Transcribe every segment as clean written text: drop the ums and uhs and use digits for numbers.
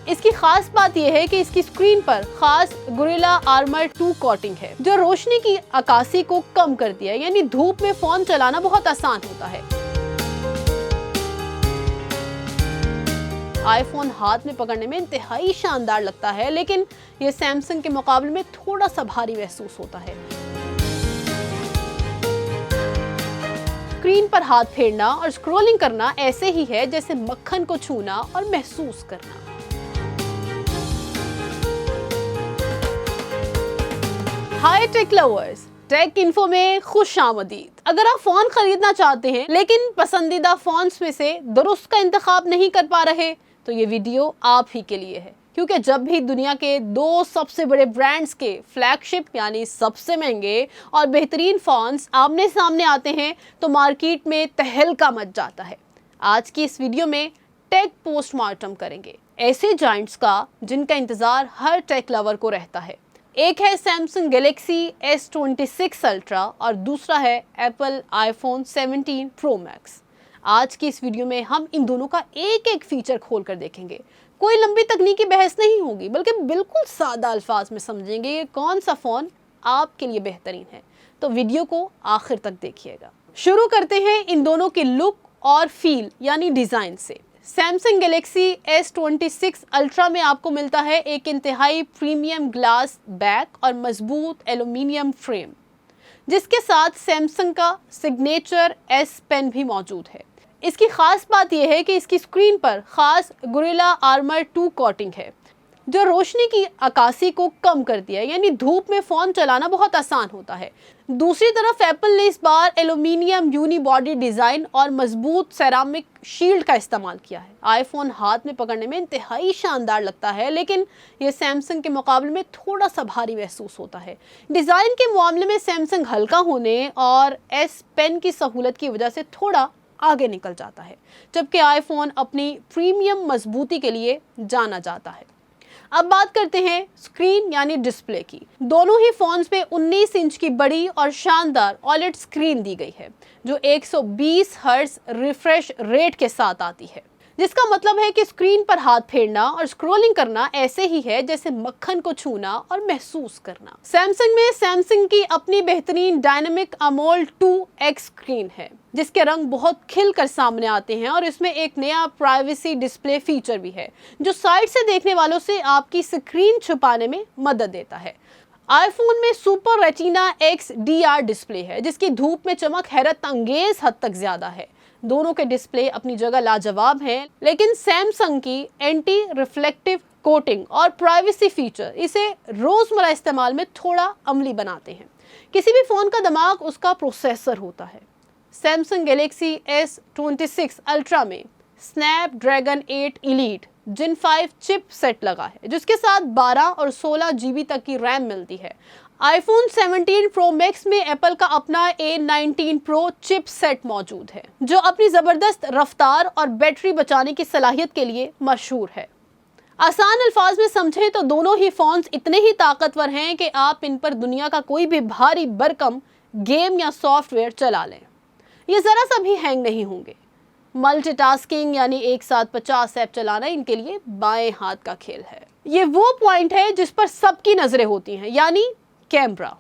इसकी खास बात यह है कि इसकी स्क्रीन पर खास गोरिल्ला आर्मर 2 कोटिंग है जो रोशनी की अक्कासी को कम करती है, यानी धूप में फोन चलाना बहुत आसान होता है। आईफोन हाथ में पकड़ने में इंतहाई शानदार लगता है, लेकिन यह सैमसंग के मुकाबले में थोड़ा सा भारी महसूस होता है। स्क्रीन पर हाथ फेरना और स्क्रॉलिंग करना ऐसे ही है जैसे मक्खन को छूना और महसूस करना। High tech lovers, take info में खुश आमदीद। अगर आप फोन खरीदना चाहते हैं लेकिन पसंदीदा फोन्स में से दुरुस्त का इंतखाब नहीं कर पा रहे, तो ये वीडियो आप ही के लिए है। क्योंकि जब भी दुनिया के 2 सबसे बड़े ब्रांड्स के फ्लैगशिप यानी सबसे महंगे और बेहतरीन फोन्स आमने सामने आते हैं तो मार्केट में तहलका मच जाता है। आज की इस वीडियो में टेक पोस्टमार्टम करेंगे ऐसे जायंट्स का जिनका इंतजार हर टेक लवर को रहता है। एक है सैमसंग गैलेक्सी S26 अल्ट्रा और दूसरा है एप्पल आईफोन 17 प्रो मैक्स। आज की इस वीडियो में हम इन दोनों का एक एक फीचर खोल कर देखेंगे। कोई लंबी तकनीकी बहस नहीं होगी, बल्कि बिल्कुल सादा अल्फाज में समझेंगे कि कौन सा फ़ोन आपके लिए बेहतरीन है। तो वीडियो को आखिर तक देखिएगा। शुरू करते हैं इन दोनों के लुक और फील यानी डिज़ाइन से। सैमसंग गैलेक्सी S26 अल्ट्रा में आपको मिलता है एक इंतहाई प्रीमियम ग्लास बैक और मजबूत एल्यूमिनियम फ्रेम, जिसके साथ सैमसंग का सिग्नेचर S पेन भी मौजूद है। इसकी खास बात यह है कि इसकी स्क्रीन पर खास गोरिल्ला आर्मर 2 कोटिंग है जो रोशनी की अक्कासी को कम करती है, यानी धूप में फ़ोन चलाना बहुत आसान होता है। दूसरी तरफ एप्पल ने इस बार एल्यूमिनियम यूनिबॉडी डिज़ाइन और मजबूत सेरामिक शील्ड का इस्तेमाल किया है। आईफोन हाथ में पकड़ने में इंतहाई शानदार लगता है, लेकिन यह सैमसंग के मुकाबले में थोड़ा सा भारी महसूस होता है। डिज़ाइन के मामले में सैमसंग हल्का होने और S पेन की सहूलत की वजह से थोड़ा आगे निकल जाता है, जबकि आईफोन अपनी प्रीमियम मजबूती के लिए जाना जाता है। अब बात करते हैं स्क्रीन यानी डिस्प्ले की। दोनों ही फोन्स में 19 इंच की बड़ी और शानदार OLED स्क्रीन दी गई है जो 120 हर्ट्ज रिफ्रेश रेट के साथ आती है, जिसका मतलब है कि स्क्रीन पर हाथ फेरना और स्क्रॉलिंग करना ऐसे ही है जैसे मक्खन को छूना और महसूस करना। सैमसंग की अपनी बेहतरीन डायनामिक AMOLED 2X स्क्रीन है जिसके रंग बहुत खिलकर सामने आते हैं और इसमें एक नया प्राइवेसी डिस्प्ले फीचर भी है जो साइड से देखने वालों से आपकी स्क्रीन छुपाने में मदद देता है। आईफोन में सुपर रेटिना XDR डिस्प्ले है जिसकी धूप में चमक हैरत अंगेज हद तक ज्यादा है। दोनों के डिस्प्ले अपनी जगह लाजवाब हैं, लेकिन सैमसंग की एंटी रिफ्लेक्टिव कोटिंग और प्राइवेसी फीचर इसे रोजमर्रा इस्तेमाल में थोड़ा अमली बनाते हैं। किसी भी फोन का दिमाग उसका प्रोसेसर होता है। सैमसंग गैलेक्सी S26 अल्ट्रा में Snapdragon 8 elite Gen 5 chip set लगा है जिसके साथ 12 और 16 GB तक की रैम मिलती है। आईफोन 17 प्रो मैक्स में एप्पल का अपना A19 प्रो चिप सेट मौजूद है जो अपनी ज़बरदस्त रफ्तार और बैटरी बचाने की सलाहियत के लिए मशहूर है। आसान अल्फाज में समझें तो दोनों ही फ़ोन्स इतने ही ताकतवर हैं कि आप इन पर दुनिया का कोई भी भारी भरकम गेम या सॉफ्टवेयर चला लें, ये ज़रा सा भी हैंग नहीं होंगे। मल्टीटास्किंग यानी एक साथ 50 ऐप चलाना इनके लिए बाएं हाथ का खेल है। ये वो पॉइंट है जिस पर सबकी नज़रें होती हैं, यानी कैमरा।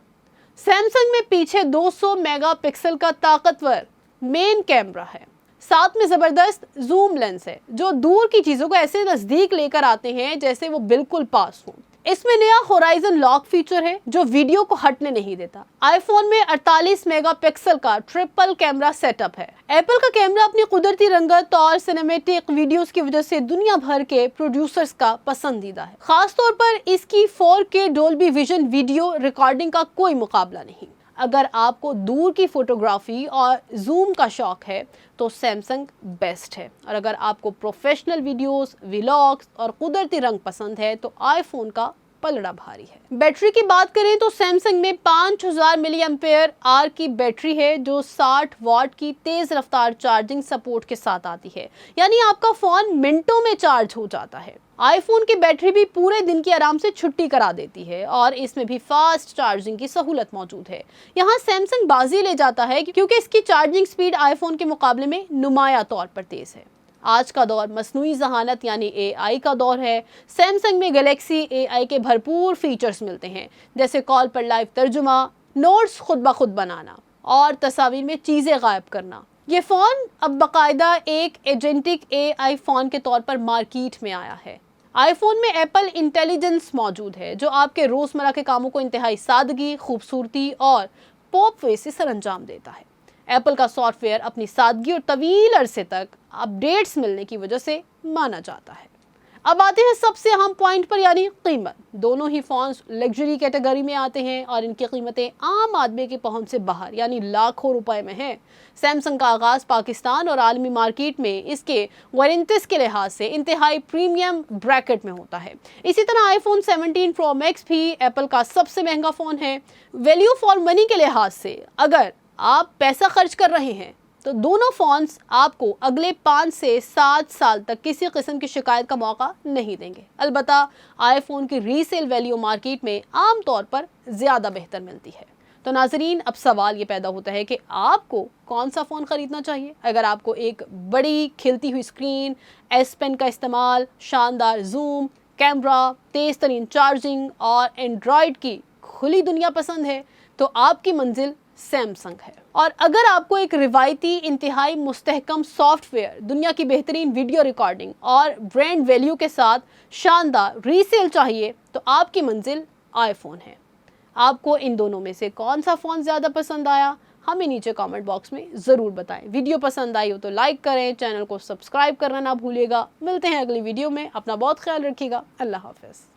सैमसंग में पीछे 200 मेगापिक्सल का ताकतवर मेन कैमरा है, साथ में ज़बरदस्त जूम लेंस है जो दूर की चीज़ों को ऐसे नज़दीक लेकर आते हैं जैसे वो बिल्कुल पास हों। इसमें नया होराइजन लॉक फीचर है जो वीडियो को हटने नहीं देता। आईफोन में 48 मेगापिक्सल का ट्रिपल कैमरा सेटअप है। एप्पल का कैमरा अपनी कुदरती रंगत और सिनेमैटिक वीडियोस की वजह से दुनिया भर के प्रोड्यूसर्स का पसंदीदा है। खास तौर पर इसकी 4K Dolby vision video recording का कोई मुकाबला नहीं। अगर आपको दूर की फोटोग्राफी और जूम का शौक है तो सैमसंग बेस्ट है, और अगर आपको प्रोफेशनल वीडियोस, व्लॉग्स और कुदरती रंग पसंद है तो आईफोन का पलड़ा भारी है। बैटरी की बात करें तो सैमसंग में 5000 मिली एम्पेयर आर की बैटरी है जो 60 वाट की तेज रफ्तार चार्जिंग सपोर्ट के साथ आती है, यानी आपका फोन मिनटों में चार्ज हो जाता है। आईफोन की बैटरी भी पूरे दिन की आराम से छुट्टी करा देती है और इसमें भी फास्ट चार्जिंग की सहूलत मौजूद है। यहाँ सैमसंग बाजी ले जाता है क्योंकि इसकी चार्जिंग स्पीड आईफोन के मुकाबले में नुमाया तौर पर तेज है। आज का दौर मसनूई ज़हानत यानी AI का दौर है। सैमसंग में गैलेक्सी AI के भरपूर फीचर्स मिलते हैं, जैसे कॉल पर लाइव तर्जुमा, नोट्स खुद ब खुद बनाना और तस्वीर में चीज़ें गायब करना। ये फ़ोन अब बाकायदा एक एजेंटिक AI फ़ोन के तौर पर मार्केट में आया है। आईफोन में एप्पल इंटेलिजेंस मौजूद है, जो आपके रोज़मर्रा के कामों को इंतहाई सादगी, खूबसूरती और पॉप वे से सरअंजाम देता है। एप्पल का सॉफ्टवेयर अपनी सादगी और तवील अरसे तक अपडेट्स मिलने की वजह से माना जाता है। अब आते हैं सबसे अहम पॉइंट पर, यानी कीमत। दोनों ही फ़ोन्स लग्जरी कैटेगरी में आते हैं और इनकी कीमतें आम आदमी की पहुंच से बाहर यानी लाखों रुपए में हैं। सैमसंग का आगाज़ पाकिस्तान और आलमी मार्केट में इसके वारंटीज के लिहाज से इंतहाई प्रीमियम ब्रैकेट में होता है। इसी तरह आईफोन 17 प्रो मैक्स भी एप्पल का सबसे महंगा फ़ोन है। वैल्यू फॉर मनी के लिहाज से अगर आप पैसा खर्च कर रहे हैं तो दोनों फ़ोन्स आपको अगले 5 से 7 साल तक किसी किस्म की शिकायत का मौका नहीं देंगे। अलबत्ता आईफोन की रीसेल वैल्यू मार्केट में आम तौर पर ज़्यादा बेहतर मिलती है। तो नाजरीन, अब सवाल ये पैदा होता है कि आपको कौन सा फ़ोन ख़रीदना चाहिए। अगर आपको एक बड़ी खिलती हुई स्क्रीन, S पेन का इस्तेमाल, शानदार जूम, कैमरा, तेज़ तरीन चार्जिंग और एंड्रॉयड की खुली दुनिया पसंद है तो आपकी मंजिल सैमसंग है। और अगर आपको एक रिवायती इंतहाई मुस्तहकम सॉफ्टवेयर, दुनिया की बेहतरीन वीडियो रिकॉर्डिंग और ब्रांड वैल्यू के साथ शानदार रीसेल चाहिए तो आपकी मंजिल आईफोन है। आपको इन दोनों में से कौन सा फ़ोन ज़्यादा पसंद आया, हमें नीचे कमेंट बॉक्स में ज़रूर बताएं। वीडियो पसंद आई हो तो लाइक करें, चैनल को सब्सक्राइब करना ना भूलिएगा। मिलते हैं अगली वीडियो में, अपना बहुत ख्याल रखिएगा। अल्लाह हाफ़िज़।